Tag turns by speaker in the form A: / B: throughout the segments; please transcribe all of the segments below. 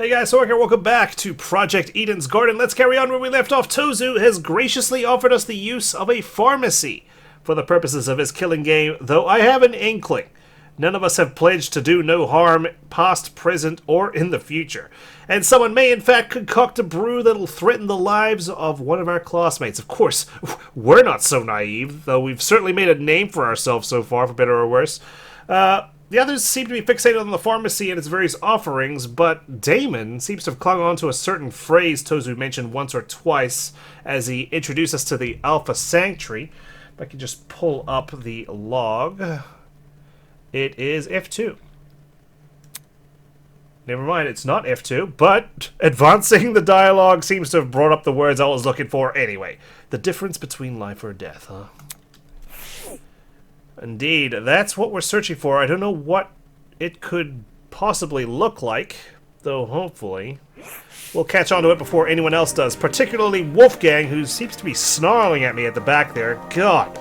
A: Hey guys, so here, welcome back to Project Eden's Garden. Let's carry on where we left off. Tozu has graciously offered us the use of a pharmacy for the purposes of his killing game, though I have an inkling. None of us have pledged to do no harm, past, present, or in the future. And someone may in fact concoct a brew that'll threaten the lives of one of our classmates. Of course, we're not so naive, though we've certainly made a name for ourselves so far, for better or worse. The others seem to be fixated on the pharmacy and its various offerings, but Damon seems to have clung on to a certain phrase Tozu mentioned once or twice as he introduced us to the Alpha Sanctuary. If I could just pull up the log. It is F2. Never mind, it's not F2, but advancing the dialogue seems to have brought up the words I was looking for anyway. The difference between life or death, huh? Indeed, that's what we're searching for. I don't know what it could possibly look like, though hopefully we'll catch on to it before anyone else does, particularly Wolfgang, who seems to be snarling at me at the back there. God,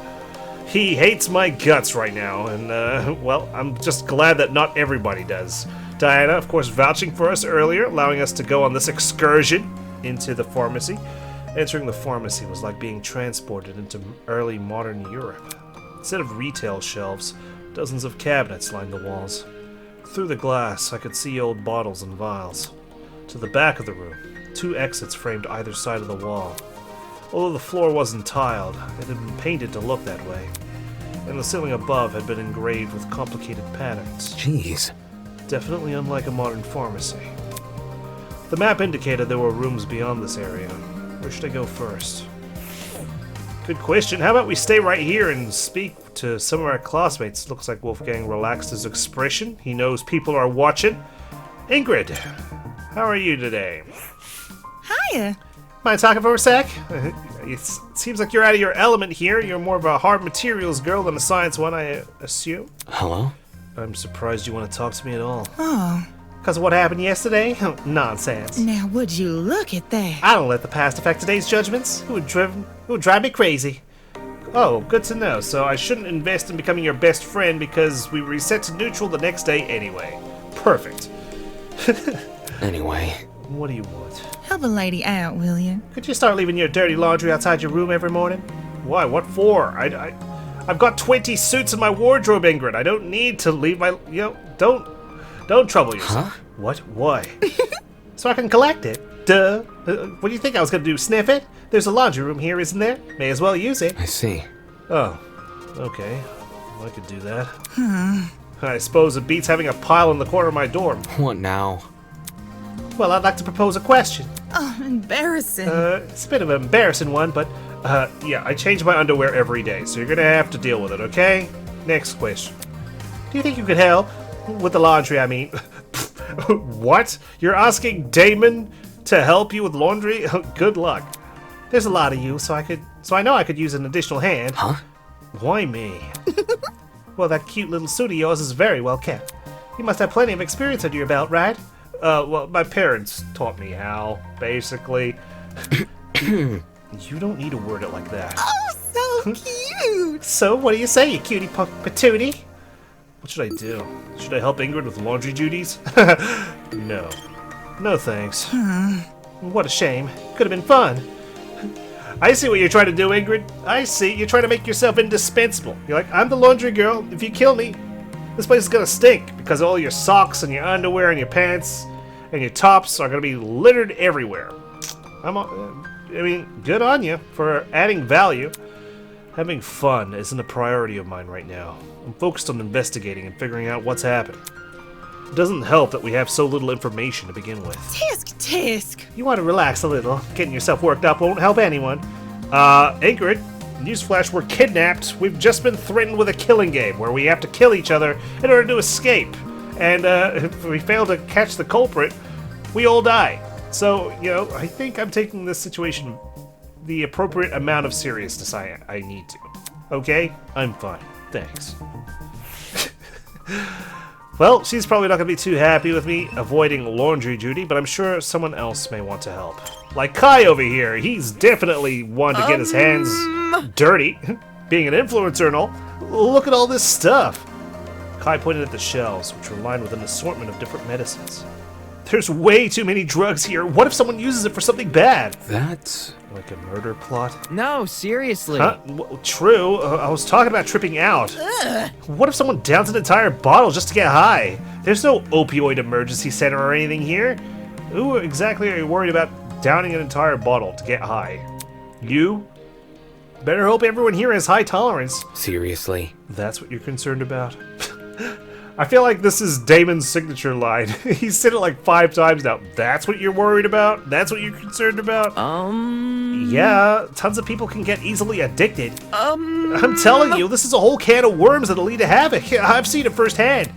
A: he hates my guts right now, and, well, I'm just glad that not everybody does. Diana, of course, vouching for us earlier, allowing us to go on this excursion into the pharmacy. Entering the pharmacy was like being transported into early modern Europe. Instead of retail shelves, dozens of cabinets lined the walls. Through the glass, I could see old bottles and vials. To the back of the room, 2 exits framed either side of the wall. Although the floor wasn't tiled, it had been painted to look that way. And the ceiling above had been engraved with complicated patterns.
B: Jeez.
A: Definitely unlike a modern pharmacy. The map indicated there were rooms beyond this area. Where should I go first? Good question. How about we stay right here and speak to some of our classmates? Looks like Wolfgang relaxed his expression. He knows people are watching. Ingrid, how are you today?
C: Hiya.
A: Mind talking for a sec? It seems like you're out of your element here. You're more of a hard materials girl than a science one, I assume.
B: Hello?
A: I'm surprised you want to talk to me at all.
C: Oh.
A: Because of what happened yesterday? Nonsense.
C: Now would you look at that?
A: I don't let the past affect today's judgments. It would drive me crazy. Oh, good to know. So I shouldn't invest in becoming your best friend because we reset to neutral the next day anyway. Perfect.
B: Anyway.
A: What do you want?
C: Help a lady out, will you?
A: Could you start leaving your dirty laundry outside your room every morning? Why? What for? I've got 20 suits in my wardrobe, Ingrid. I don't need to leave my... Don't trouble yourself.
B: Huh?
A: What? Why? So I can collect it. Duh. What do you think I was going to do, sniff it? There's a laundry room here, isn't there? May as well use it.
B: I see.
A: Oh. Okay. Well, I could do that. I suppose it beats having a pile in the corner of my dorm.
B: What now?
A: Well, I'd like to propose a question.
C: Oh, embarrassing.
A: It's a bit of an embarrassing one, but, yeah, I change my underwear every day, so you're going to have to deal with it, okay? Next question. Do you think you could help? With the laundry, I mean. What? You're asking Damon to help you with laundry? Good luck. There's a lot of you, so I know I could use an additional hand.
B: Huh?
A: Why me? Well, that cute little suit of yours is very well kept. You must have plenty of experience under your belt, right? Well, my parents taught me how, basically. You don't need to word it like that.
C: Oh, so cute.
A: So, what do you say, you cutie patootie? What should I do? Should I help Ingrid with laundry duties? No. No thanks. What a shame. Could have been fun. I see what you're trying to do, Ingrid. I see. You're trying to make yourself indispensable. You're like, I'm the laundry girl. If you kill me, this place is gonna stink because all your socks and your underwear and your pants and your tops are gonna be littered everywhere. I mean, good on you for adding value. Having fun isn't a priority of mine right now. I'm focused on investigating and figuring out what's happening. It doesn't help that we have so little information to begin with.
C: Tisk.
A: You want to relax a little. Getting yourself worked up won't help anyone. Ingrid, newsflash, we're kidnapped. We've just been threatened with a killing game where we have to kill each other in order to escape. And if we fail to catch the culprit, we all die. So, I think I'm taking this situation the appropriate amount of seriousness I need to. Okay? I'm fine. Thanks. Well, she's probably not going to be too happy with me avoiding laundry duty, but I'm sure someone else may want to help. Like Kai over here. He's definitely one to get his hands dirty. Being an influencer and all. Look at all this stuff. Kai pointed at the shelves, which were lined with an assortment of different medicines. There's way too many drugs here. What if someone uses it for something bad?
B: That's...
A: Like a murder plot?
D: No, seriously.
A: Huh? True. I was talking about tripping out. What if someone downs an entire bottle just to get high? There's no opioid emergency center or anything here. Who exactly are you worried about downing an entire bottle to get high? You? Better hope everyone here has high tolerance.
B: Seriously?
A: That's what you're concerned about? I feel like this is Damon's signature line. He's said it like 5 times now. That's what you're worried about? That's what you're concerned about? Yeah, tons of people can get easily addicted. I'm telling you, this is a whole can of worms that'll lead to havoc. I've seen it firsthand.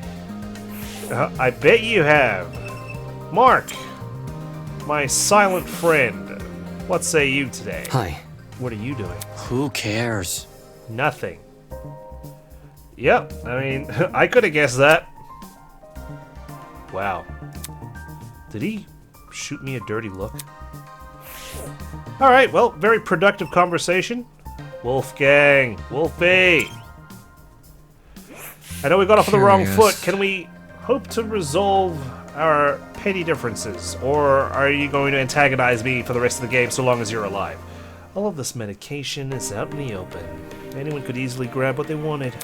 A: I bet you have. Mark, my silent friend. What say you today?
B: Hi.
A: What are you doing?
D: Who cares?
A: Nothing. Yep, I mean, I could have guessed that. Wow. Did he shoot me a dirty look? Alright, well, very productive conversation. Wolfgang, Wolfie. I know we got off on the wrong foot. Can we hope to resolve our petty differences? Or are you going to antagonize me for the rest of the game so long as you're alive? All of this medication is out in the open. Anyone could easily grab what they wanted.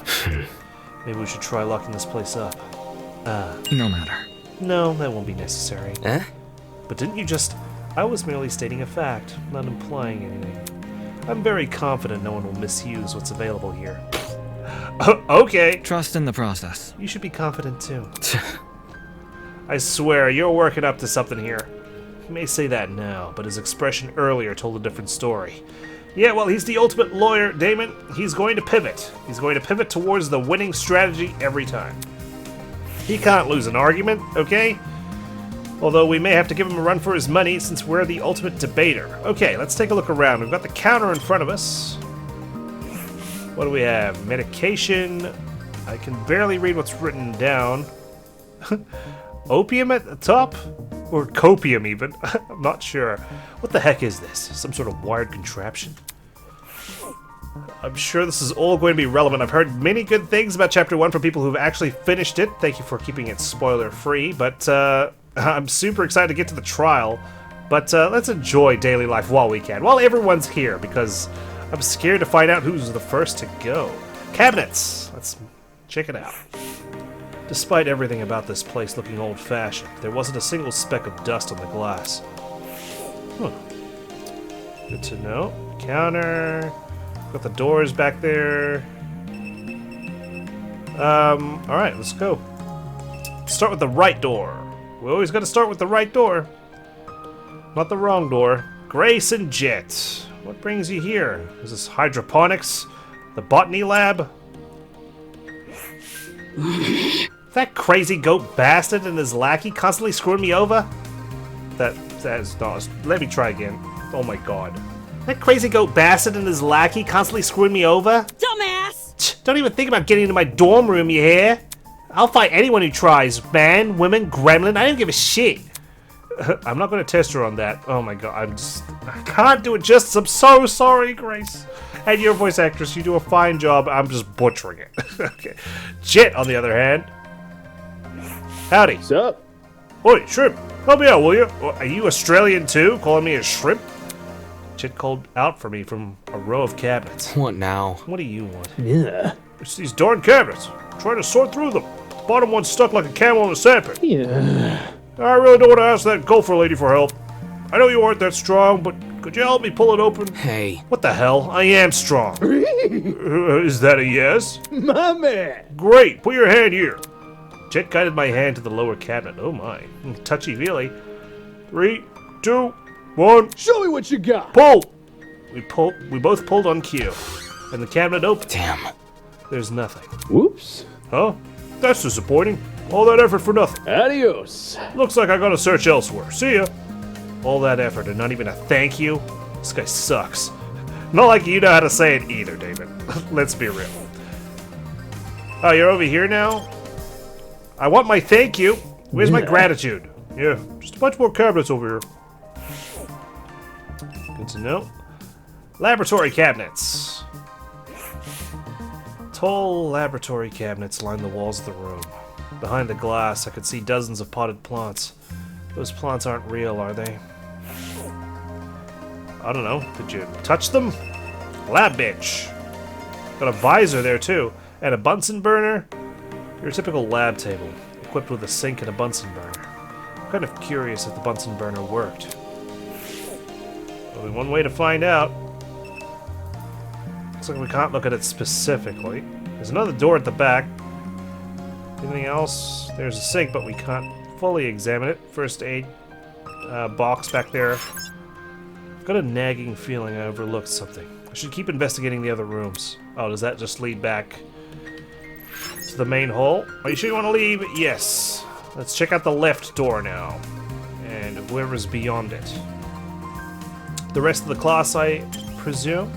A: Maybe we should try locking this place up.
D: No matter.
A: No, that won't be necessary.
B: Eh?
A: But didn't you just... I was merely stating a fact, not implying anything. I'm very confident no one will misuse what's available here. Okay.
D: Trust in the process.
A: You should be confident too. I swear, you're working up to something here. He may say that now, but his expression earlier told a different story. Yeah, well, he's the ultimate lawyer, Damon. He's going to pivot. He's going to pivot towards the winning strategy every time. He can't lose an argument, okay? Although we may have to give him a run for his money since we're the ultimate debater. Okay, let's take a look around. We've got the counter in front of us. What do we have? Medication. I can barely read what's written down. Opium at the top? Or copium, even. I'm not sure. What the heck is this? Some sort of wired contraption? I'm sure this is all going to be relevant. I've heard many good things about Chapter 1 from people who've actually finished it. Thank you for keeping it spoiler-free. But I'm super excited to get to the trial. But let's enjoy daily life while we can. While everyone's here, because I'm scared to find out who's the first to go. Cabinets! Let's check it out. Despite everything about this place looking old-fashioned, there wasn't a single speck of dust on the glass. Huh. Good to know. Counter. Got the doors back there. Alright, let's go. Start with the right door. We always gotta start with the right door. Not the wrong door. Grace and Jet. What brings you here? Is this hydroponics? The botany lab? That crazy goat bastard and his lackey constantly screwing me over? That is not... Let me try again. Oh my god. That crazy goat bastard and his lackey constantly screwing me over?
C: Dumbass!
A: Don't even think about getting into my dorm room, you hear? I'll fight anyone who tries. Man, women, gremlin, I don't give a shit. I'm not going to test her on that. Oh my god, I can't do it justice. I'm so sorry, Grace. And your voice actress, you do a fine job. I'm just butchering it. Okay. Jet, on the other hand. Howdy.
E: What's up?
A: Oi, shrimp. Help me out, will you? Are you Australian too, calling me a shrimp? Jet called out for me from a row of cabinets.
B: What now?
A: What do you want?
E: Yeah.
A: It's these darn cabinets. I'm trying to sort through them. The bottom one's stuck like a camel in a sandpit.
E: Yeah.
A: I really don't want to ask that gopher lady for help. I know you aren't that strong, but could you help me pull it open?
B: Hey.
A: What the hell? I am strong. Is that a yes?
E: My man.
A: Great. Put your hand here. Jet guided my hand to the lower cabinet. Oh my. Touchy-feely. 3, 2, 1.
E: Show me what you got.
A: Pull! We both pulled on cue. And the cabinet opened.
B: Damn.
A: There's nothing.
E: Whoops.
A: Huh? That's disappointing. All that effort for nothing.
E: Adios.
A: Looks like I gotta search elsewhere. See ya. All that effort and not even a thank you? This guy sucks. Not like you know how to say it either, David. Let's be real. Oh, you're over here now? I want my thank you. Where's my gratitude? Yeah, just a bunch more cabinets over here. Good to know. Laboratory cabinets. Tall laboratory cabinets line the walls of the room. Behind the glass, I could see dozens of potted plants. Those plants aren't real, are they? I don't know. Did you touch them? Lab bitch. Got a visor there too, and a Bunsen burner. Your typical lab table, equipped with a sink and a Bunsen burner. I'm kind of curious if the Bunsen burner worked. Only one way to find out. Looks like we can't look at it specifically. There's another door at the back. Anything else? There's a sink, but we can't fully examine it. First aid box back there. I've got a nagging feeling I overlooked something. I should keep investigating the other rooms. Oh, does that just lead back to the main hall? Are you sure you want to leave? Yes. Let's check out the left door now. And whoever's beyond it. The rest of the class, I presume?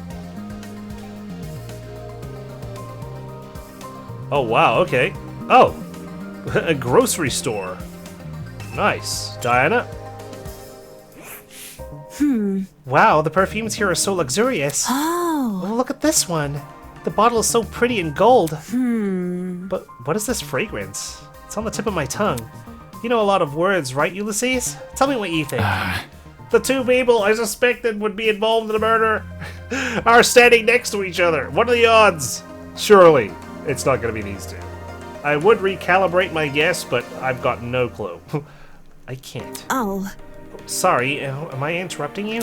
A: Oh, wow, okay. Oh! A grocery store. Nice. Diana? Wow, the perfumes here are so luxurious.
C: Oh.
A: Look at this one. The bottle is so pretty and gold. But what is this fragrance? It's on the tip of my tongue. You know a lot of words, right, Ulysses? Tell me what you think. The two people I suspected would be involved in the murder are standing next to each other. What are the odds? Surely, it's not going to be these two. I would recalibrate my guess, but I've got no clue. I can't.
C: Oh.
A: Sorry, am I interrupting you?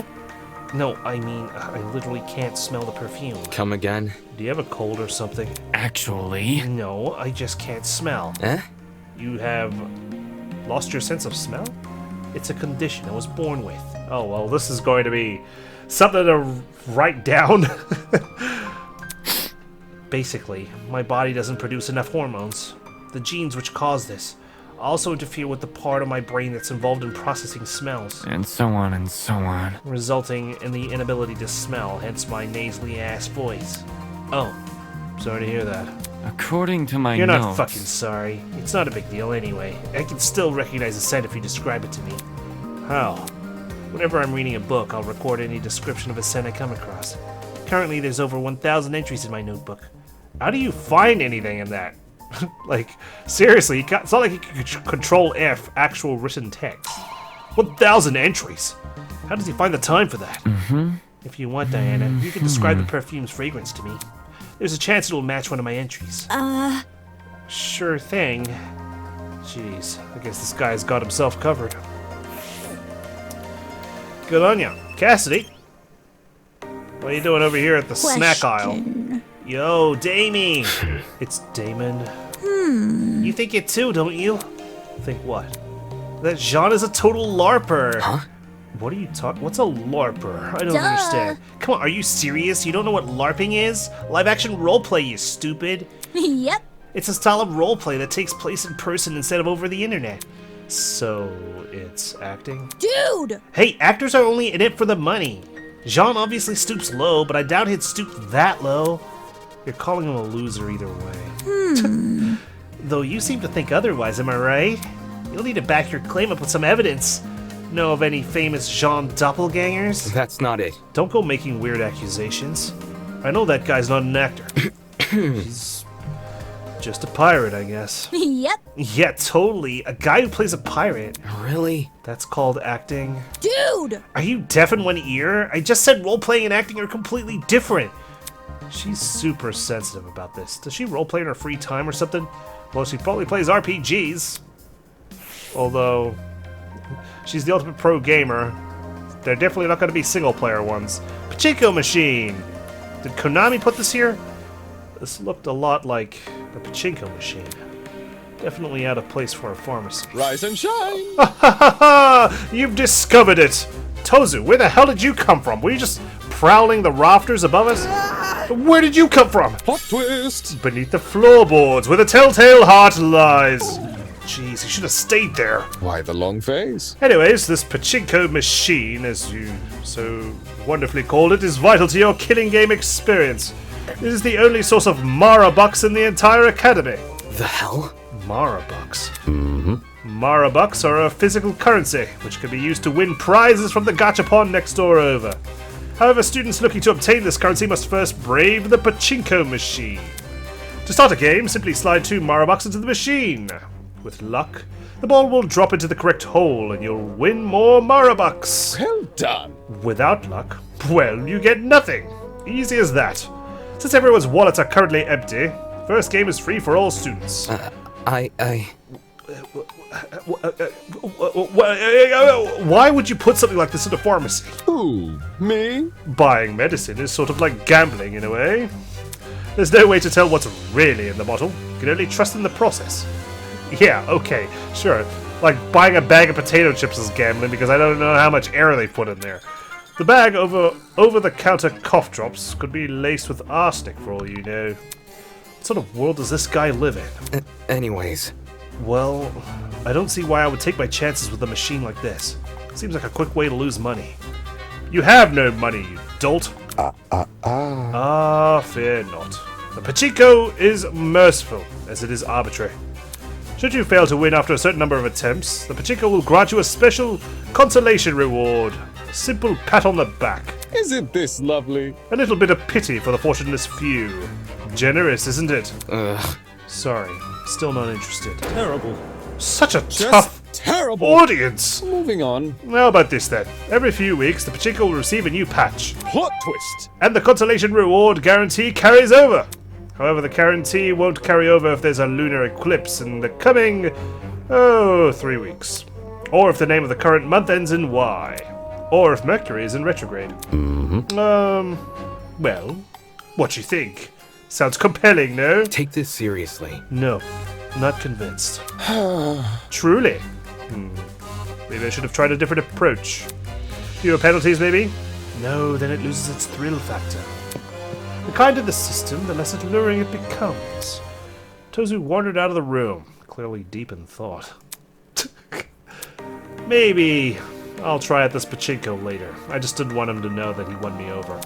A: No, I mean, I literally can't smell the perfume.
B: Come again?
A: Do you have a cold or something?
D: Actually.
A: No, I just can't smell.
B: Eh?
A: You have lost your sense of smell? It's a condition I was born with. Oh, well, this is going to be something to write down. Basically, my body doesn't produce enough hormones. The genes which cause this also interfere with the part of my brain that's involved in processing smells,
D: And so on and so on.
A: resulting in the inability to smell, hence my nasally ass voice. Oh, sorry to hear that.
D: According to my
A: You're
D: notes...
A: not fucking sorry. It's not a big deal anyway. I can still recognize the scent if you describe it to me. How? Whenever I'm reading a book, I'll record any description of a scent I come across. Currently, there's over 1,000 entries in my notebook. How do you find anything in that? Like, seriously, it's not like you can control F actual written text. 1,000 entries! How does he find the time for that? If you want, Diana, you can describe the perfume's fragrance to me. There's a chance it'll match one of my entries. Sure thing. Jeez, I guess this guy's got himself covered. Good on ya. Cassidy? What are you doing over here at the snack aisle? Yo, Damie! It's Damon. You think it too, don't you? Think what? That Jean is a total LARPer.
B: Huh?
A: What are you talking? What's a LARPer? I don't understand. Come on, are you serious? You don't know what LARPing is? Live action roleplay, you stupid.
C: Yep.
A: It's a style of roleplay that takes place in person instead of over the internet. So, it's acting?
C: Dude!
A: Hey, actors are only in it for the money. Jean obviously stoops low, but I doubt he'd stoop that low. You're calling him a loser either way. Though you seem to think otherwise, am I right? You'll need to back your claim up with some evidence. Know of any famous Jean doppelgangers?
B: That's not it.
A: Don't go making weird accusations. I know that guy's not an actor. He's just a pirate, I guess.
C: Yep.
A: Yeah, totally. A guy who plays a pirate.
B: Really?
A: That's called acting.
C: Dude!
A: Are you deaf in one ear? I just said role-playing and acting are completely different. She's super sensitive about this. Does she roleplay in her free time or something? Well, she probably plays RPGs. Although, she's the ultimate pro gamer. They're definitely not going to be single-player ones. Pachinko machine! Did Konami put this here? This looked a lot like a pachinko machine. Definitely out of place for a pharmacy.
E: Rise and shine!
A: You've discovered it! Tozu, where the hell did you come from? Were you just prowling the rafters above us? Where did you come from?
E: Plot twist!
A: Beneath the floorboards, where the telltale heart lies. Jeez, you should have stayed there.
E: Why the long face?
A: Anyways, this pachinko machine, as you so wonderfully called it, is vital to your killing game experience. It is the only source of Mara bucks in the entire academy.
B: The hell?
A: Mara bucks. Mara bucks are a physical currency, which can be used to win prizes from the Gacha next door over. However, students looking to obtain this currency must first brave the Pachinko machine. To start a game, simply slide 2 Mara bucks into the machine. With luck, the ball will drop into the correct hole and you'll win more Marabucks.
E: Well done.
A: Without luck, well, you get nothing. Easy as that. Since everyone's wallets are currently empty, first game is free for all students. Why would you put something like this in a pharmacy?
E: Who? Me?
A: Buying medicine is sort of like gambling in a way. There's no way to tell what's really in the bottle. You can only trust in the process. Yeah, okay, sure. Like buying a bag of potato chips is gambling because I don't know how much air they put in there. The bag over-the-counter cough drops could be laced with arsenic for all you know. What sort of world does this guy live in?
B: Anyways,
A: Well, I don't see why I would take my chances with a machine like this. Seems like a quick way to lose money. You have no money, you dolt. Fear not. The Pachinko is merciful, as it is arbitrary. Should you fail to win after a certain number of attempts, the Pachinko will grant you a special consolation reward. A simple pat on the back.
E: Isn't this lovely?
A: A little bit of pity for the fortuneless few. Generous, isn't it? Sorry, still not interested.
E: Terrible.
A: Such a
E: Just
A: tough
E: terrible.
A: audience!
E: Moving on.
A: How about this then? Every few weeks, the Pachinko will receive a new patch.
E: Plot twist.
A: And the consolation reward guarantee carries over. However, the guarantee won't carry over if there's a lunar eclipse in the coming, 3 weeks. Or if the name of the current month ends in Y. Or if Mercury is in retrograde. Well, what you think? Sounds compelling, no?
B: take this seriously.
A: No, not convinced. Truly? Maybe I should have tried a different approach. Fewer penalties, maybe? No, then it loses its thrill factor. The kinder the system, the less alluring it becomes. Tozu wandered out of the room, clearly deep in thought. Maybe I'll try at this Pachinko later. I just didn't want him to know that he won me over.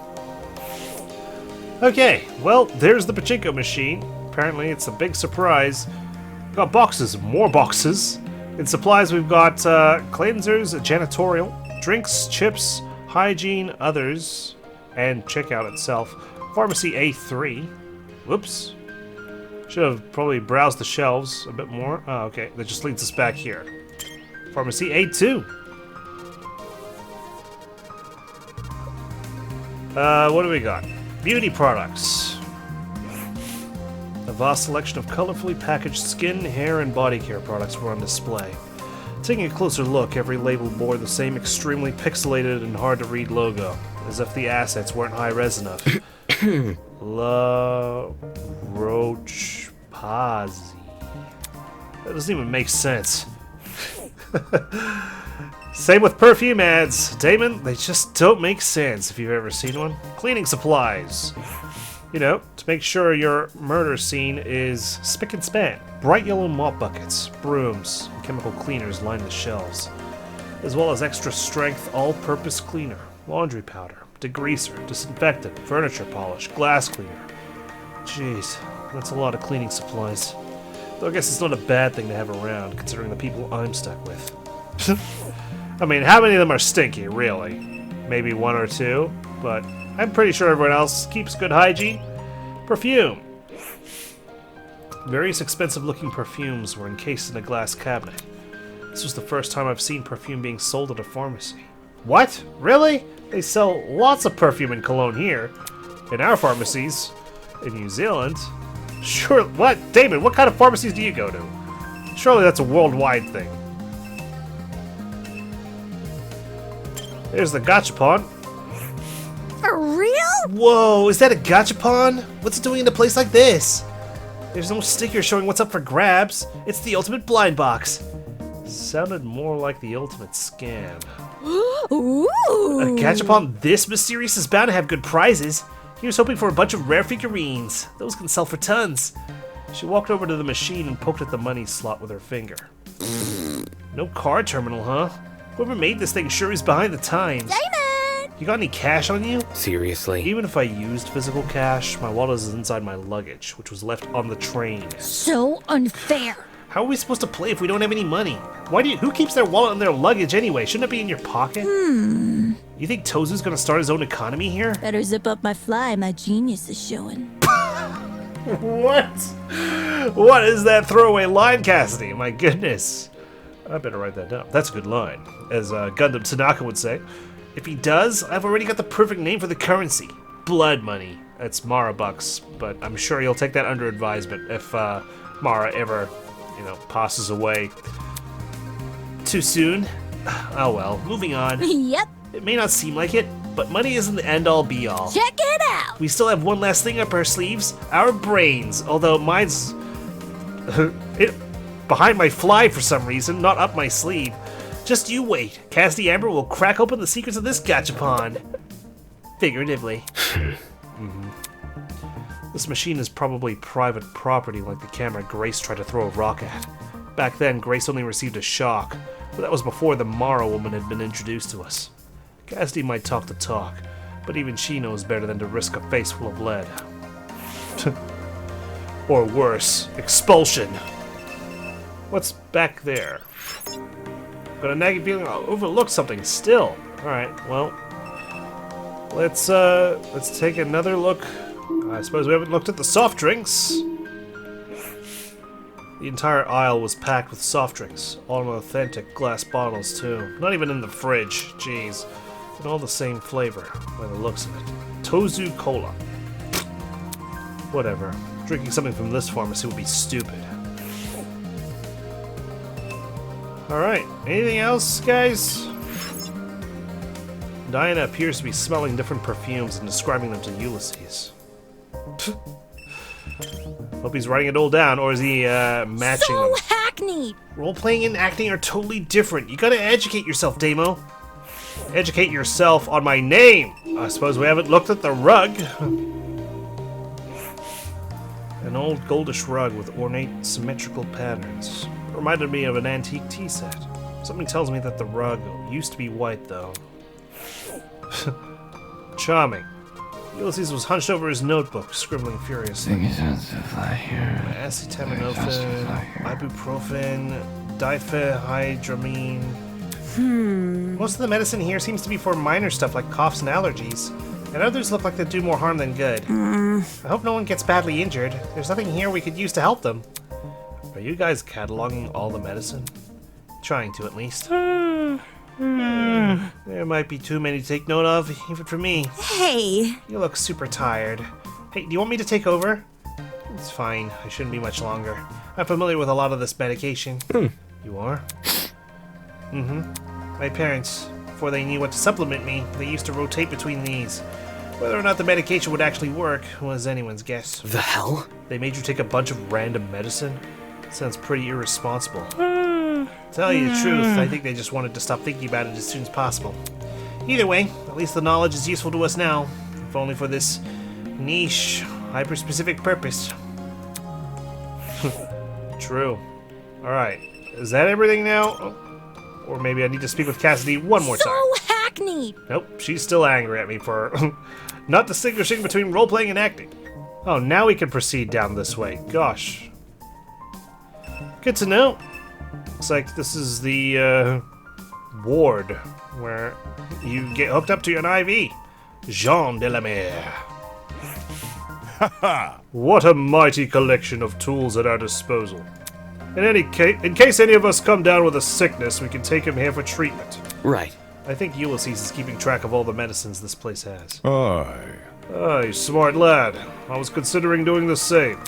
A: Okay, well, there's the Pachinko machine. Apparently, it's a big surprise. We've got boxes, more boxes. In supplies, we've got cleansers, janitorial, drinks, chips, hygiene, others, and checkout itself. Pharmacy A3. Whoops. Should have probably browsed the shelves a bit more. Oh, okay. That just leads us back here. Pharmacy A2. What do we got? Beauty products. A vast selection of colorfully packaged skin, hair, and body care products were on display. Taking a closer look, every label bore the same extremely pixelated and hard-to-read logo, as if the assets weren't high-res enough. La Roche Pazzi. That doesn't even make sense. Same with perfume ads. Damon, they just don't make sense if you've ever seen one. Cleaning supplies. You know, to make sure your murder scene is spick and span. Bright yellow mop buckets, brooms, and chemical cleaners line the shelves, as well as extra strength all-purpose cleaner, laundry powder, degreaser, disinfectant, furniture polish, glass cleaner. Jeez, that's a lot of cleaning supplies. Though I guess it's not a bad thing to have around, considering the people I'm stuck with. I mean, how many of them are stinky, really? Maybe one or two, but I'm pretty sure everyone else keeps good hygiene. Perfume. Various expensive-looking perfumes were encased in a glass cabinet. This was the first time I've seen perfume being sold at a pharmacy. What? Really? They sell lots of perfume and cologne here. In our pharmacies. In New Zealand. Sure, what? Damon, what kind of pharmacies do you go to? Surely that's a worldwide thing. There's the gachapon.
C: For real?
A: Whoa, is that a gachapon? What's it doing in a place like this? There's no sticker showing what's up for grabs. It's the ultimate blind box. Sounded more like the ultimate scam.
C: Ooh.
A: A gachapon this mysterious is bound to have good prizes. He was hoping for a bunch of rare figurines. Those can sell for tons. She walked over to the machine and poked at the money slot with her finger. No card terminal, huh? Whoever made this thing sure is behind the times.
C: Damon!
A: You got any cash on you?
B: Seriously?
A: Even if I used physical cash, my wallet is inside my luggage, which was left on the train.
C: So unfair.
A: How are we supposed to play if we don't have any money? Who keeps their wallet in their luggage anyway? Shouldn't it be in your pocket? You think Tozu's gonna start his own economy here?
F: Better zip up my fly, my genius is showing.
A: What? What is that throwaway line, Cassidy? My goodness. I better write that down. That's a good line. As Gundam Tanaka would say. If he does, I've already got the perfect name for the currency. Blood money. That's Mara bucks, but I'm sure you'll take that under advisement if Mara ever, passes away too soon. Oh well, moving on.
C: Yep.
A: It may not seem like it, but money isn't the end-all be-all.
C: Check it out.
A: We still have one last thing up our sleeves, our brains, although mine's behind my fly for some reason, not up my sleeve. Just you wait. Cassidy Amber will crack open the secrets of this gachapon. Figuratively. This machine is probably private property like the camera Grace tried to throw a rock at. Back then, Grace only received a shock, but that was before the Mara woman had been introduced to us. Cassidy might talk the talk, but even she knows better than to risk a face full of lead. Or worse, expulsion. What's back there? Got a nagging feeling I'll overlook something still. Alright, well, let's take another look. I suppose we haven't looked at the soft drinks. The entire aisle was packed with soft drinks, all in authentic glass bottles too. Not even in the fridge, jeez. And all the same flavor, by the looks of it. Tozu Cola. Whatever. Drinking something from this pharmacy would be stupid. Alright, anything else, guys? Diana appears to be smelling different perfumes and describing them to Ulysses. Hope he's writing it all down, or is he matching them?
C: So hackneyed.
A: Role-playing and acting are totally different. You gotta educate yourself, Damo. Educate yourself on my name. I suppose we haven't looked at the rug. An old goldish rug with ornate, symmetrical patterns. Reminded me of an antique tea set. Something tells me that the rug used to be white, though. Charming. Ulysses was hunched over his notebook, scribbling furiously. Acetaminophen, ibuprofen, diphenhydramine. Most of the medicine here seems to be for minor stuff like coughs and allergies, and others look like they do more harm than good. I hope no one gets badly injured. There's nothing here we could use to help them. Are you guys cataloging all the medicine? Trying to, at least. There might be too many to take note of, even for me.
C: Hey.
A: You look super tired. Hey, do you want me to take over? It's fine. I shouldn't be much longer. I'm familiar with a lot of this medication. You are? My parents, before they knew what to supplement me, they used to rotate between these. Whether or not the medication would actually work was anyone's guess.
B: The hell?
A: They made you take a bunch of random medicine? Sounds pretty irresponsible. Tell you the truth, I think they just wanted to stop thinking about it as soon as possible. Either way, at least the knowledge is useful to us now, if only for this niche, hyper-specific purpose. True. Alright, is that everything now? Oh. Or maybe I need to speak with Cassidy one more time.
C: So hackneyed.
A: Nope, she's still angry at me for not distinguishing between role-playing and acting. Oh, now we can proceed down this way. Gosh. Good to know. Looks like this is the ward where you get hooked up to an IV. Jean de la Mer. What a mighty collection of tools at our disposal. In case any of us come down with a sickness, we can take him here for treatment.
B: Right.
A: I think Ulysses is keeping track of all the medicines this place has.
E: Aye.
A: Aye, smart lad. I was considering doing the same.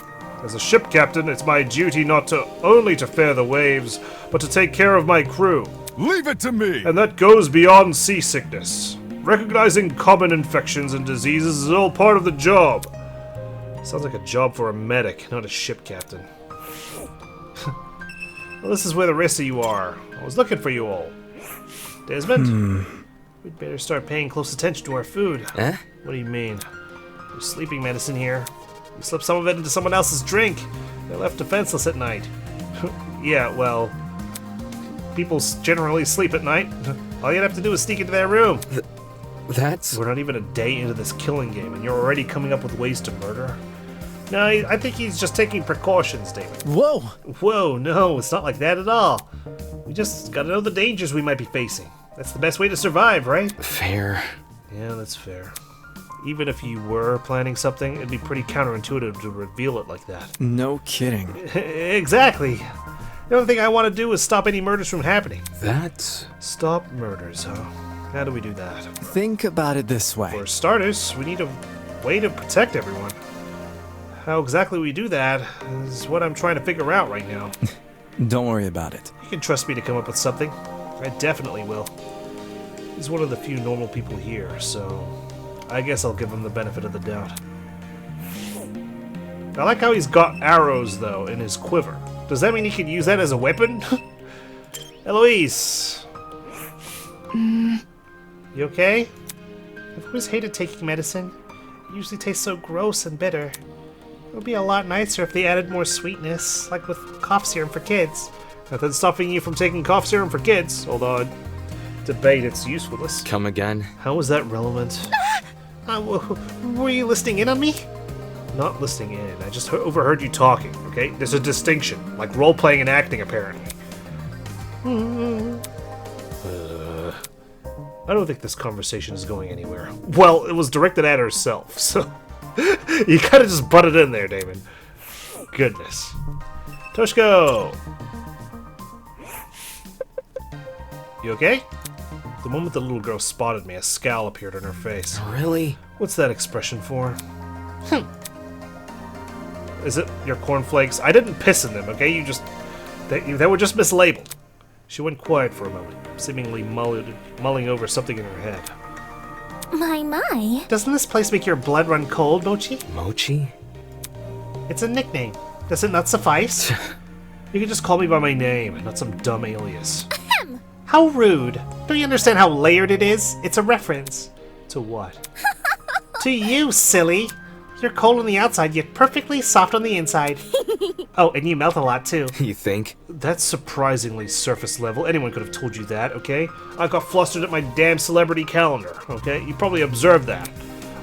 A: As a ship captain, it's my duty not only to fare the waves, but to take care of my crew.
E: Leave it to me!
A: And that goes beyond seasickness. Recognizing common infections and diseases is all part of the job. Sounds like a job for a medic, not a ship captain. Well, this is where the rest of you are. I was looking for you all. Desmond? We'd better start paying close attention to our food.
B: Eh?
A: What do you mean? There's sleeping medicine here. We slipped some of it into someone else's drink. They're left defenseless at night. Yeah, well, people generally sleep at night. All you'd have to do is sneak into their room.
B: That's...
A: We're not even a day into this killing game, and you're already coming up with ways to murder? No, I think he's just taking precautions, David.
F: Whoa!
A: Whoa, no, it's not like that at all. We just gotta know the dangers we might be facing. That's the best way to survive, right?
B: fair.
A: Yeah, that's fair. Even if you were planning something, it'd be pretty counterintuitive to reveal it like that.
F: No kidding.
A: Exactly. The only thing I want to do is stop any murders from happening.
B: That's...
A: Stop murders, huh? How do we do that?
F: Think about it this way.
A: For starters, we need a way to protect everyone. How exactly we do that is what I'm trying to figure out right now.
F: Don't worry about it.
A: You can trust me to come up with something. I definitely will. He's one of the few normal people here, so I guess I'll give him the benefit of the doubt. I like how he's got arrows, though, in his quiver. Does that mean he can use that as a weapon? Eloise! You okay? I've always hated taking medicine. It usually tastes so gross and bitter. It would be a lot nicer if they added more sweetness, like with cough serum for kids. Nothing stopping you from taking cough serum for kids, although I'd debate its usefulness.
B: Come again?
A: How is that relevant? Were you listening in on me? Not listening in. I just overheard you talking, okay? There's a distinction, like role-playing and acting, apparently. I don't think this conversation is going anywhere. Well, it was directed at herself, so... you kind of just butted in there, Damon. Goodness. Toshiko! You okay? The moment the little girl spotted me, a scowl appeared on her face.
B: Really?
A: What's that expression for? Is it your cornflakes? I didn't piss in them, okay? You just... They were just mislabeled. She went quiet for a moment, seemingly mulling over something in her head.
C: My.
A: Doesn't this place make your blood run cold, Mochi?
B: Mochi?
A: It's a nickname. Does it not suffice? You can just call me by my name, not some dumb alias. How rude. Don't you understand how layered it is? It's a reference. To what? To you, silly. You're cold on the outside, yet perfectly soft on the inside. Oh, and you melt a lot, too.
B: You think?
A: That's surprisingly surface level. Anyone could have told you that, okay? I got flustered at my damn celebrity calendar, okay? You probably observed that.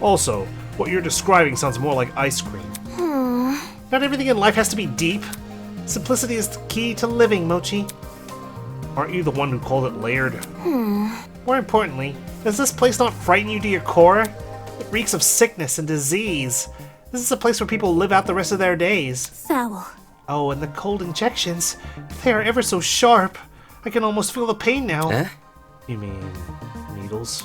A: Also, what you're describing sounds more like ice cream. Not everything in life has to be deep. Simplicity is the key to living, Mochi. Aren't you the one who called it layered? More importantly, does this place not frighten you to your core? It reeks of sickness and disease. This is a place where people live out the rest of their days.
C: Foul.
A: Oh, and the cold injections. They are ever so sharp. I can almost feel the pain now.
B: Eh?
A: You mean needles?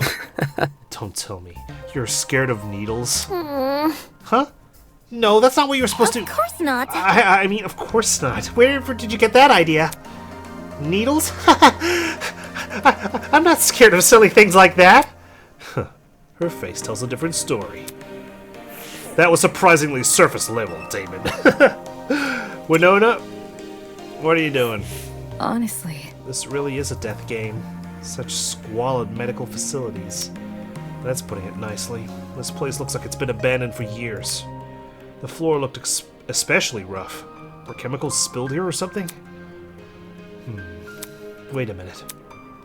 A: Don't tell me. You're scared of needles? Huh? No, that's not what you were supposed to...
C: Of course not.
A: I mean, of course not. Wherever did you get that idea? Needles? I'm not scared of silly things like that. Her face tells a different story. That was surprisingly surface level, Damon. Winona, what are you doing?
C: Honestly.
A: This really is a death game. Such squalid medical facilities. That's putting it nicely. This place looks like it's been abandoned for years. The floor looked especially rough. Were chemicals spilled here or something? Wait a minute.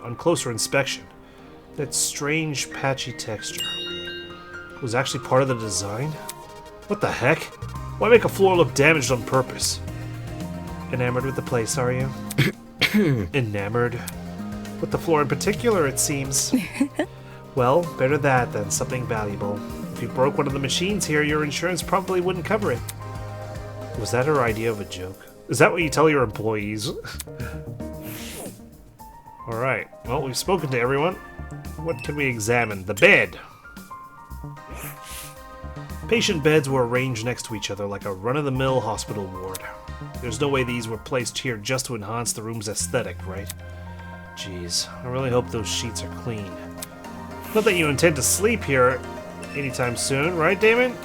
A: On closer inspection, that strange patchy texture was actually part of the design? What the heck? Why make a floor look damaged on purpose? Enamored with the place, are you? Enamored? With the floor in particular, it seems. Well, better that than something valuable. If you broke one of the machines here, your insurance probably wouldn't cover it. Was that her idea of a joke? Is that what you tell your employees? Alright, well, we've spoken to everyone. What can we examine? The bed! Patient beds were arranged next to each other like a run-of-the-mill hospital ward. There's no way these were placed here just to enhance the room's aesthetic, right? Jeez, I really hope those sheets are clean. Not that you intend to sleep here anytime soon, right, Damon?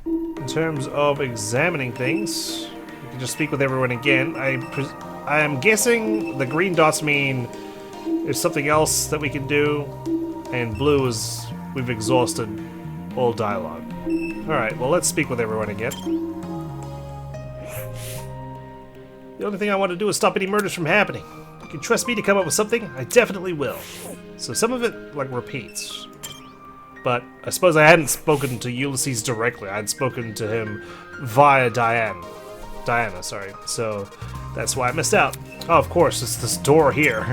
A: In terms of examining things, we can just speak with everyone again. I am guessing the green dots mean there's something else that we can do, and blue is we've exhausted all dialogue. Alright, well, let's speak with everyone again. The only thing I want to do is stop any murders from happening. You can trust me to come up with something, I definitely will. So some of it, like, repeats. But I suppose I hadn't spoken to Ulysses directly. I had spoken to him via Diana, sorry. So that's why I missed out. Oh, of course, it's this door here.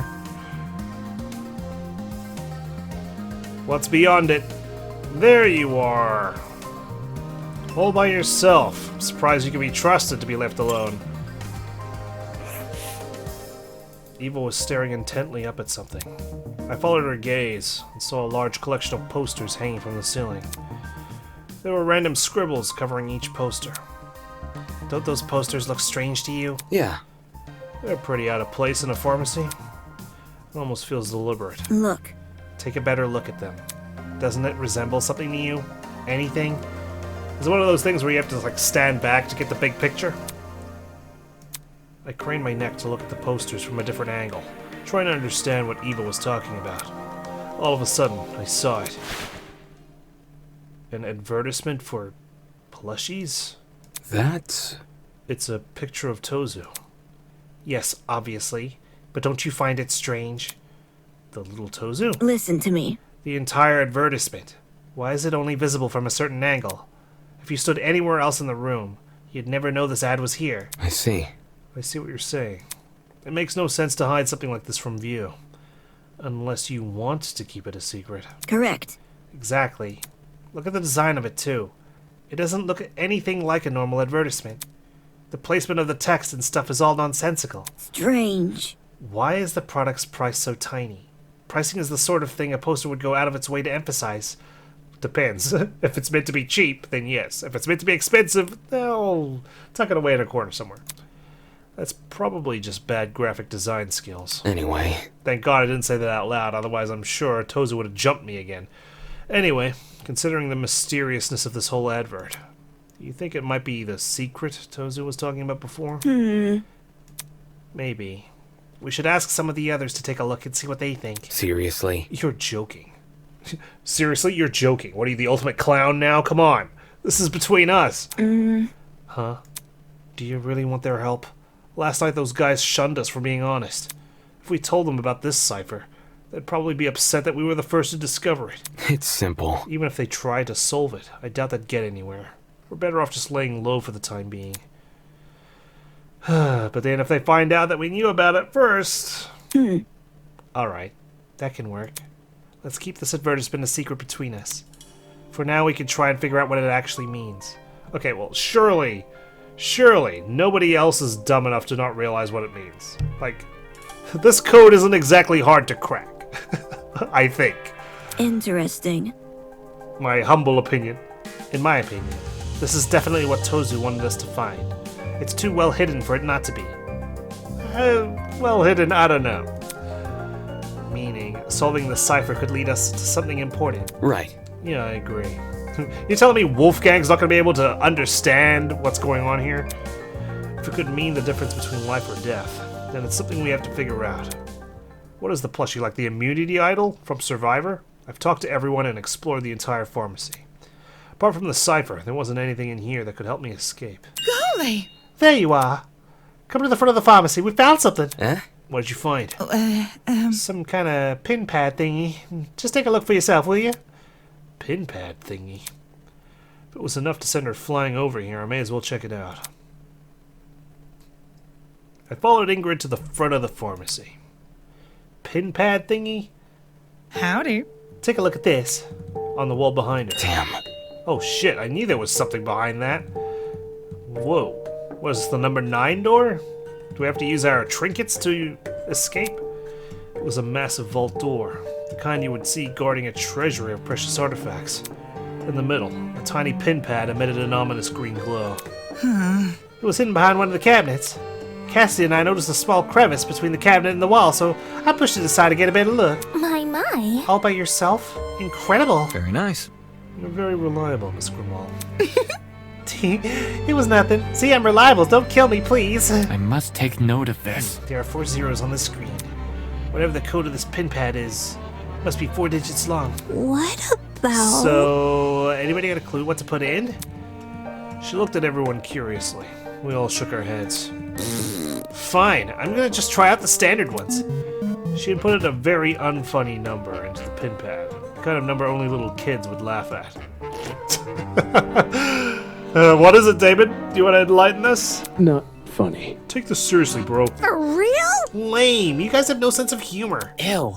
A: What's beyond it? There you are. All by yourself. I'm surprised you can be trusted to be left alone. Eva was staring intently up at something. I followed her gaze and saw a large collection of posters hanging from the ceiling. There were random scribbles covering each poster. Don't those posters look strange to you?
B: Yeah.
A: They're pretty out of place in a pharmacy. It almost feels deliberate.
C: Look.
A: Take a better look at them. Doesn't it resemble something to you? Anything? Is it one of those things where you have to like stand back to get the big picture? I craned my neck to look at the posters from a different angle, trying to understand what Eva was talking about. All of a sudden, I saw it. An advertisement for plushies?
B: That's...
A: It's a picture of Tozu. Yes, obviously, but don't you find it strange? The little Tozu?
C: Listen to me.
A: The entire advertisement. Why is it only visible from a certain angle? If you stood anywhere else in the room, you'd never know this ad was here.
B: I see.
A: I see what you're saying. It makes no sense to hide something like this from view. Unless you want to keep it a secret.
C: Correct.
A: Exactly. Look at the design of it, too. It doesn't look anything like a normal advertisement. The placement of the text and stuff is all nonsensical.
C: Strange.
A: Why is the product's price so tiny? Pricing is the sort of thing a poster would go out of its way to emphasize. Depends. If it's meant to be cheap, then yes. If it's meant to be expensive, they'll tuck it away in a corner somewhere. That's probably just bad graphic design skills.
B: Anyway.
A: Thank God I didn't say that out loud, otherwise I'm sure Tozu would have jumped me again. Anyway, considering the mysteriousness of this whole advert, do you think it might be the secret Tozu was talking about before? Maybe. We should ask some of the others to take a look and see what they think.
B: Seriously?
A: You're joking. Seriously, you're joking. What are you, the ultimate clown now? Come on. This is between us. Huh? Do you really want their help? Last night those guys shunned us for being honest. If we told them about this cipher, they'd probably be upset that we were the first to discover it.
B: It's simple.
A: Even if they tried to solve it, I doubt they'd get anywhere. We're better off just laying low for the time being. But then if they find out that we knew about it first... Alright, that can work. Let's keep this advertisement a secret between us. For now, we can try and figure out what it actually means. Okay, well, surely, nobody else is dumb enough to not realize what it means. Like, this code isn't exactly hard to crack. I think.
C: Interesting.
A: My humble opinion. In my opinion, this is definitely what Tozu wanted us to find. It's too well hidden for it not to be. Well hidden, I don't know. Meaning, solving the cipher could lead us to something important.
B: Right.
A: Yeah, I agree. You're telling me Wolfgang's not going to be able to understand what's going on here? If it could mean the difference between life or death, then it's something we have to figure out. What is the plushie, like the immunity idol from Survivor? I've talked to everyone and explored the entire pharmacy. Apart from the cipher, there wasn't anything in here that could help me escape.
G: Golly!
A: There you are. Come to the front of the pharmacy. We found something.
B: Eh?
A: What did you find? Some kind of pin pad thingy. Just take a look for yourself, will you? Pin pad thingy. If it was enough to send her flying over here, I may as well check it out. I followed Ingrid to the front of the pharmacy. Pin pad thingy?
G: Howdy.
A: Take a look at this. On the wall behind her.
B: Damn.
A: Oh shit, I knew there was something behind that. Whoa. What is this, the number 9 door? Do we have to use our trinkets to escape? It was a massive vault door, the kind you would see guarding a treasury of precious artifacts. In the middle, a tiny pin pad emitted an ominous green glow. It was hidden behind one of the cabinets. Cassidy and I noticed a small crevice between the cabinet and the wall, so I pushed it aside to get a better look.
C: My.
A: All by yourself? Incredible.
F: Very nice.
A: You're very reliable, Miss Grimwald. It was nothing. See, I'm reliable. Don't kill me, please.
D: I must take note of this.
A: There are 4 zeros on the screen. Whatever the code of this pin pad is, must be 4 digits long.
C: What about...
A: So, anybody got a clue what to put in? She looked at everyone curiously. We all shook our heads. Fine, I'm gonna just try out the standard ones. She had put in a very unfunny number into the pin pad. The kind of number only little kids would laugh at. What is it, Damon? Do you want to enlighten us?
H: Not funny.
A: Take this seriously, bro.
C: For real?
A: Lame. You guys have no sense of humor.
B: Ew.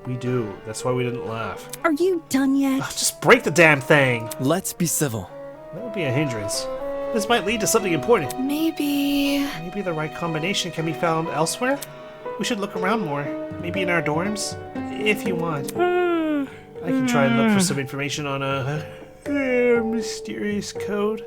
A: We do. That's why we didn't laugh.
C: Are you done yet?
A: Ugh, just break the damn thing!
F: Let's be civil.
A: That would be a hindrance. This might lead to something important.
G: Maybe.
A: Maybe the right combination can be found elsewhere? We should look around more. Maybe in our dorms? If you want. I can try and look for some information on a mysterious code.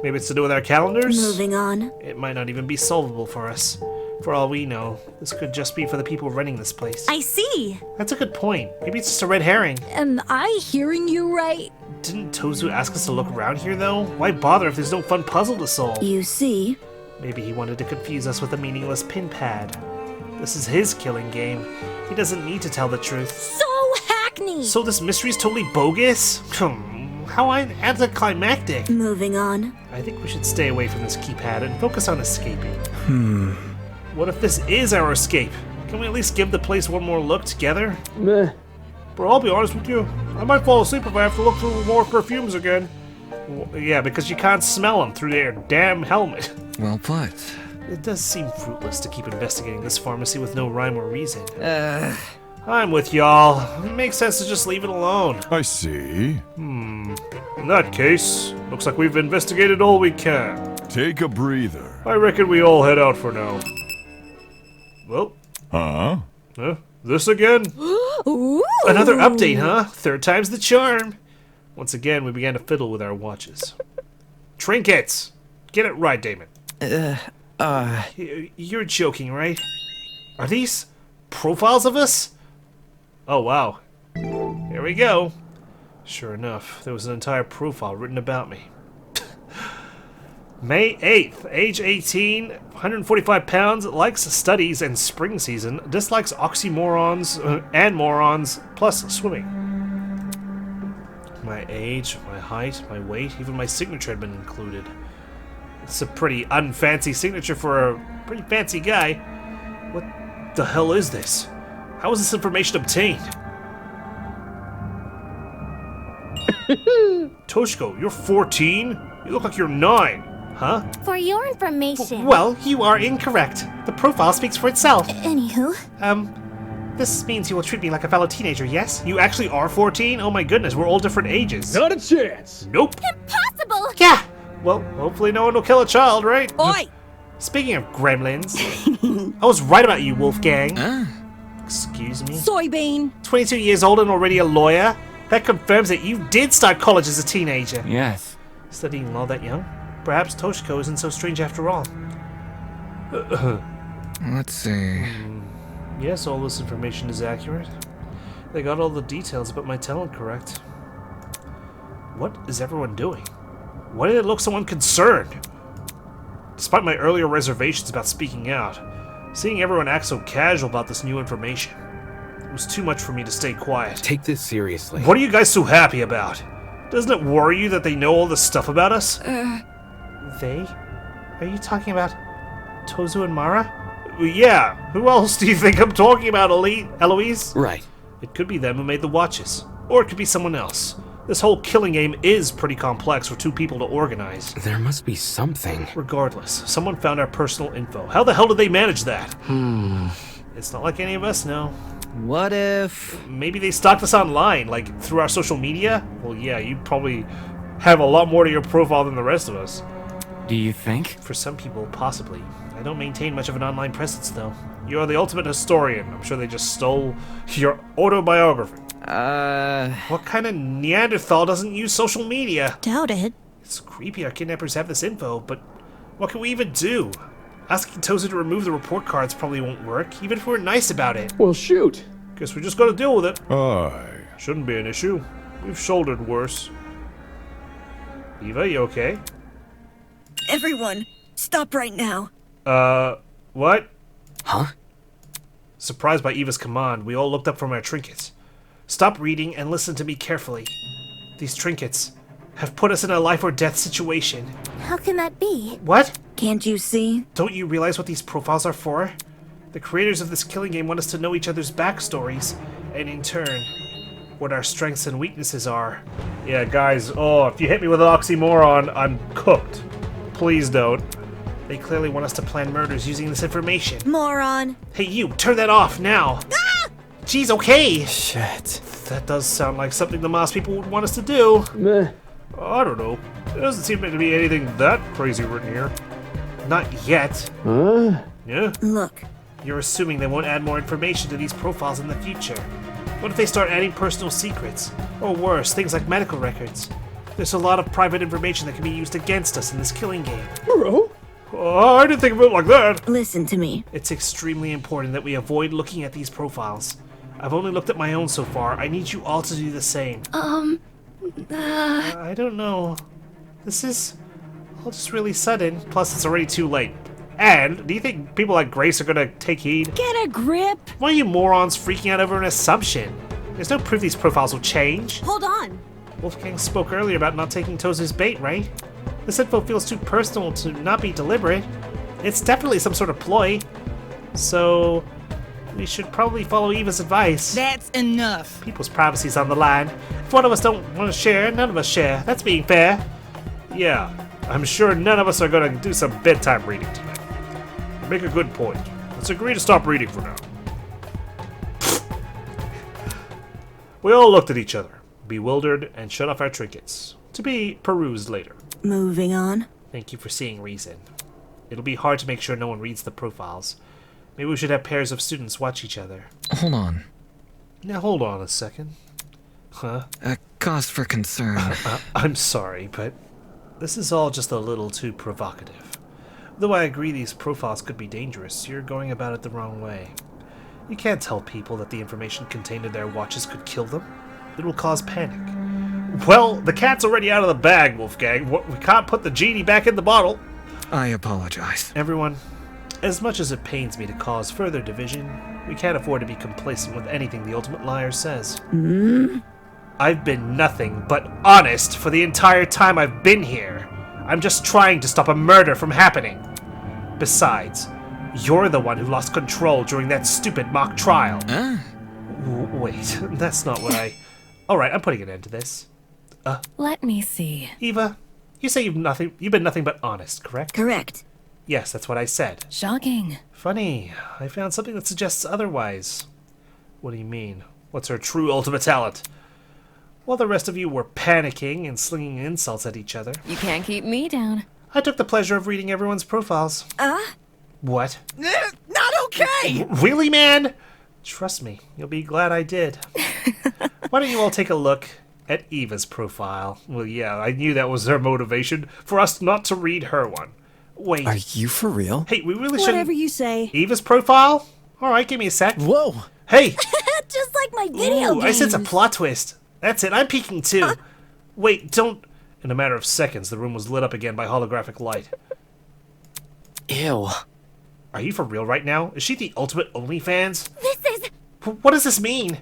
A: Maybe it's to do with our calendars?
C: Moving on.
A: It might not even be solvable for us. For all we know, this could just be for the people running this place.
C: I see.
A: That's a good point. Maybe it's just a red herring.
C: Am I hearing you right?
A: Didn't Tozu ask us to look around here, though? Why bother if there's no fun puzzle to solve?
C: You see.
A: Maybe he wanted to confuse us with a meaningless pin pad. This is his killing game. He doesn't need to tell the truth.
C: So hackney.
A: So this mystery's totally bogus? How anticlimactic.
C: Moving on.
A: I think we should stay away from this keypad and focus on escaping. What if this is our escape? Can we at least give the place one more look together?
H: Meh.
A: Bro, I'll be honest with you. I might fall asleep if I have to look through more perfumes again. Well, yeah, because you can't smell them through their damn helmet.
F: Well put.
A: It does seem fruitless to keep investigating this pharmacy with no rhyme or reason. I'm with y'all. It makes sense to just leave it alone.
E: I see.
A: In that case, looks like we've investigated all we can.
E: Take a breather.
A: I reckon we all head out for now. Well,
E: Huh?
A: this again?
C: Ooh.
A: Another update, huh? Third time's the charm. Once again, we began to fiddle with our watches. Trinkets! Get it right, Damon. You're joking, right? Are these profiles of us? Oh, wow. Here we go. Sure enough, there was an entire profile written about me. May 8th, age 18, 145 pounds, likes studies and spring season, dislikes oxymorons and morons, plus swimming. My age, my height, my weight, even my signature had been included. It's a pretty unfancy signature for a pretty fancy guy. What the hell is this? How was this information obtained? Toshiko, you're 14? You look like you're 9. Huh?
C: For your information.
A: Well, you are incorrect. The profile speaks for itself.
C: Anywho.
A: This means you will treat me like a fellow teenager, yes? You actually are 14? Oh my goodness, we're all different ages.
H: Not a chance.
A: Nope.
C: Impossible.
A: Yeah. Well, hopefully no one will kill a child, right?
C: Oi.
A: Speaking of gremlins, I was right about you, Wolfgang. Excuse me?
C: Soybean.
A: 22 years old and already a lawyer? That confirms that you did start college as a teenager.
D: Yes.
A: Studying law that young? Perhaps Toshiko isn't so strange after all.
F: Let's see.
A: Yes, all this information is accurate. They got all the details about my talent correct. What is everyone doing? Why did it look so unconcerned? Despite my earlier reservations about speaking out, seeing everyone act so casual about this new information, it was too much for me to stay quiet.
B: Take this seriously.
A: What are you guys so happy about? Doesn't it worry you that they know all this stuff about us? They? Are you talking about Tozu and Mara? Yeah, who else do you think I'm talking about, Eloise?
B: Right.
A: It could be them who made the watches. Or it could be someone else. This whole killing game is pretty complex for two people to organize.
B: There must be something.
A: Regardless, someone found our personal info. How the hell did they manage that? It's not like any of us know.
F: What if...
A: Maybe they stalked us online, like through our social media? Well, yeah, you probably have a lot more to your profile than the rest of us.
D: Do you think?
A: For some people, possibly. I don't maintain much of an online presence, though. You are the ultimate historian. I'm sure they just stole your autobiography. What kind of Neanderthal doesn't use social media?
C: Doubt it.
A: It's creepy our kidnappers have this info, but what can we even do? Asking Tozu to remove the report cards probably won't work, even if we're nice about it.
H: Well, shoot.
A: Guess we just gotta deal with it.
E: Aye.
A: Shouldn't be an issue. We've shouldered worse. Eva, you okay?
C: Everyone, stop right now.
A: What?
B: Huh?
A: Surprised by Eva's command, we all looked up from our trinkets. Stop reading and listen to me carefully. These trinkets have put us in a life or death situation.
C: How can that be?
A: What?
C: Can't you see?
A: Don't you realize what these profiles are for? The creators of this killing game want us to know each other's backstories, and in turn, what our strengths and weaknesses are. Yeah, guys, if you hit me with an oxymoron, I'm cooked. Please don't. They clearly want us to plan murders using this information.
C: Moron.
A: Hey, you, turn that off now! Geez, okay.
F: Shit.
A: That does sound like something the Moss people would want us to do. I don't know. There doesn't seem to be anything that crazy written here. Not yet. Yeah?
C: Look,
A: You're assuming they won't add more information to these profiles in the future. What if they start adding personal secrets? Or worse, things like medical records? There's a lot of private information that can be used against us in this killing game. Oh, I didn't think of it like that.
C: listen to me.
A: It's extremely important that we avoid looking at these profiles. I've only looked at my own so far. I need you all to do the same. I don't know. This is all just really sudden. Plus, it's already too late. And, do you think people like Grace are gonna take heed?
C: Get a grip.
A: Why are you morons freaking out over an assumption? There's no proof these profiles will change.
C: Hold on.
A: Wolfgang spoke earlier about not taking Tozu's bait, right? This info feels too personal to not be deliberate. It's definitely some sort of ploy. So, we should probably follow Eva's advice.
G: That's enough.
A: People's privacy's on the line. If one of us don't want to share, none of us share. That's being fair. Yeah, I'm sure none of us are gonna do some bedtime reading tonight. You make a good point. Let's agree to stop reading for now. We all looked at each other, bewildered, and shut off our trinkets, to be perused later.
C: Moving on.
A: Thank you for seeing reason. It'll be hard to make sure no one reads the profiles. Maybe we should have pairs of students watch each other.
F: Hold on.
A: Now hold on a second. Huh?
F: A cause for concern.
A: I'm sorry, but this is all just a little too provocative. Though I agree these profiles could be dangerous, you're going about it the wrong way. You can't tell people that the information contained in their watches could kill them. It will cause panic. Well, the cat's already out of the bag, Wolfgang. We can't put the genie back in the bottle.
F: I apologize.
A: Everyone, as much as it pains me to cause further division, we can't afford to be complacent with anything the Ultimate Liar says. I've been nothing but honest for the entire time I've been here. I'm just trying to stop a murder from happening. Besides, you're the one who lost control during that stupid mock trial. Wait, that's not what I... Alright, I'm putting an end to this.
H: Let me see.
A: Eva, you say you've been nothing but honest, correct?
C: Correct.
A: Yes, that's what I said.
H: Shocking.
A: Funny, I found something that suggests otherwise. What do you mean? What's her true ultimate talent? While the rest of you were panicking and slinging insults at each other,
H: You can't keep me down.
A: I took the pleasure of reading everyone's profiles. What?
G: Not okay.
A: Really, man? Trust me, you'll be glad I did. Why don't you all take a look at Eva's profile? Well, yeah, I knew that was her motivation, for us not to read her one. Wait.
F: Are you for real?
A: Hey, we really
C: Whatever
A: shouldn't...
C: you say.
A: Eva's profile? Alright, give me a sec.
F: Whoa!
A: Hey!
C: Just like my video
A: Ooh, I
C: games.
A: sense a plot twist. That's it, I'm peeking too. Wait, don't... In a matter of seconds, the room was lit up again by holographic light.
F: Ew.
A: Are you for real right now? Is she the ultimate OnlyFans?
C: This is...
A: What does this mean?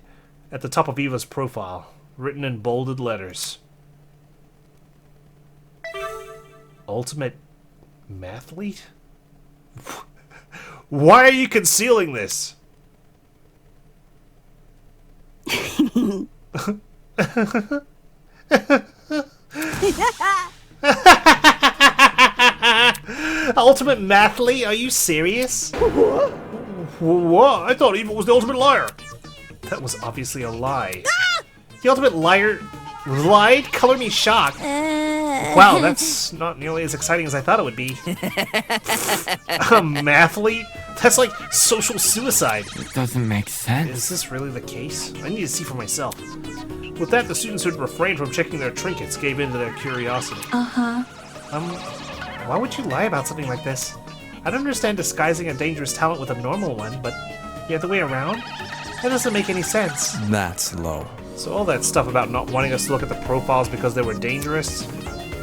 A: At the top of Eva's profile, written in bolded letters. Ultimate mathlete? Why are you concealing this? Ultimate mathlete? Are you serious? What? I thought Eva was the ultimate liar. That was obviously a lie. The ultimate liar lied? Color me shocked. Wow, that's not nearly as exciting as I thought it would be. A mathlete? That's like social suicide.
D: It doesn't make sense.
A: Is this really the case? I need to see for myself. With that, the students who'd refrained from checking their trinkets gave in to their curiosity. Why would you lie about something like this? I don't understand disguising a dangerous talent with a normal one, but the other way around? That doesn't make any sense.
F: That's low.
A: So all that stuff about not wanting us to look at the profiles because they were dangerous,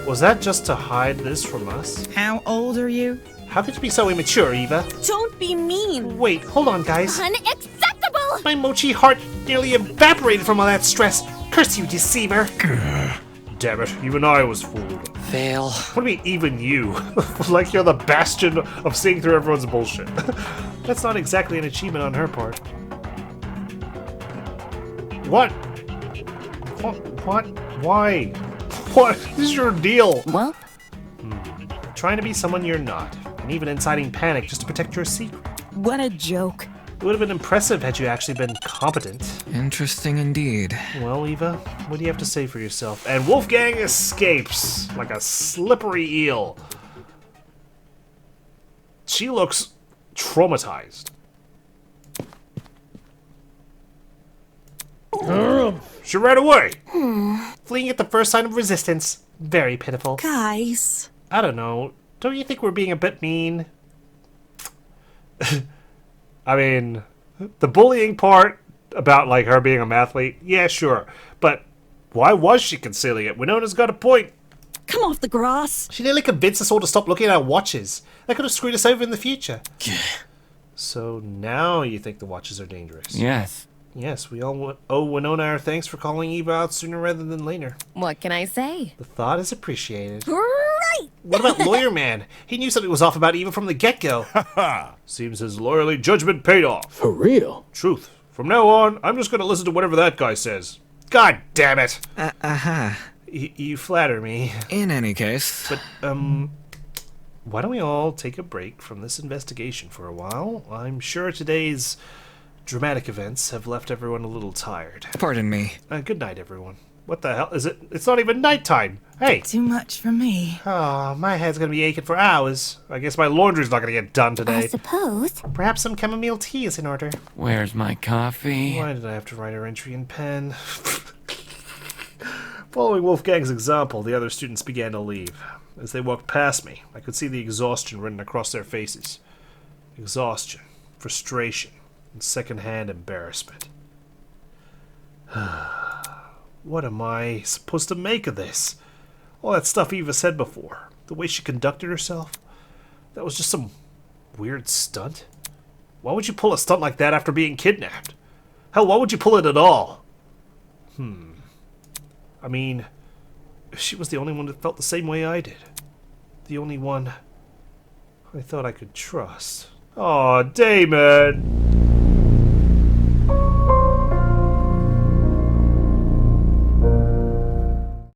A: was that just to hide this from us?
G: How old are you?
A: How could you be so immature, Eva?
C: Don't be mean.
A: Wait, hold on, guys.
C: Unacceptable!
A: My mochi heart nearly evaporated from all that stress. Curse you, deceiver! Damn it, even I was fooled.
F: Fail.
A: What do you mean, even you? Like you're the bastion of seeing through everyone's bullshit. That's not exactly an achievement on her part. What? What? Why? What is your deal?
H: Well,
A: Trying to be someone you're not, and even inciting panic just to protect your secret.
C: What a joke.
A: It would have been impressive had you actually been competent.
F: Interesting indeed.
A: Well, Eva, what do you have to say for yourself? And Wolfgang escapes like a slippery eel. She looks traumatized. She ran away. Fleeing at the first sign of resistance. Very pitiful.
C: Guys.
A: I don't know. Don't you think we're being a bit mean? I mean, the bullying part about, like, her being a mathlete, yeah, sure. But why was she concealing it? Winona's got a point.
C: Come off the grass.
A: She nearly convinced us all to stop looking at our watches. That could have screwed us over in the future. So now you think the watches are dangerous?
D: Yes.
A: Yes, we all owe Winona our thanks for calling Eva out sooner rather than later.
H: What can I say?
A: The thought is appreciated.
C: Right.
A: What about Lawyer Man? He knew something was off about Eva from the get-go. Seems his lawyerly judgment paid off.
B: For real?
A: Truth. From now on, I'm just going to listen to whatever that guy says. God damn it! You flatter me.
F: In any case.
A: But, why don't we all take a break from this investigation for a while? I'm sure today's dramatic events have left everyone a little tired.
F: Pardon me.
A: Good night, everyone. What the hell is it? It's not even nighttime. Hey!
G: Too much for me.
A: Oh, my head's gonna be aching for hours. I guess my laundry's not gonna get done
C: I
A: today.
C: suppose.
A: Perhaps some chamomile tea is in order.
D: Where's my coffee?
A: Why did I have to write her entry in pen? Following Wolfgang's example, the other students began to leave. As they walked past me, I could see the exhaustion written across their faces. Exhaustion, frustration, and secondhand embarrassment. What am I supposed to make of this? All that stuff Eva said before, the way she conducted herself, that was just some weird stunt? Why would you pull a stunt like that after being kidnapped? Hell, why would you pull it at all? I mean, she was the only one that felt the same way I did. The only one I thought I could trust. Aw, Damon!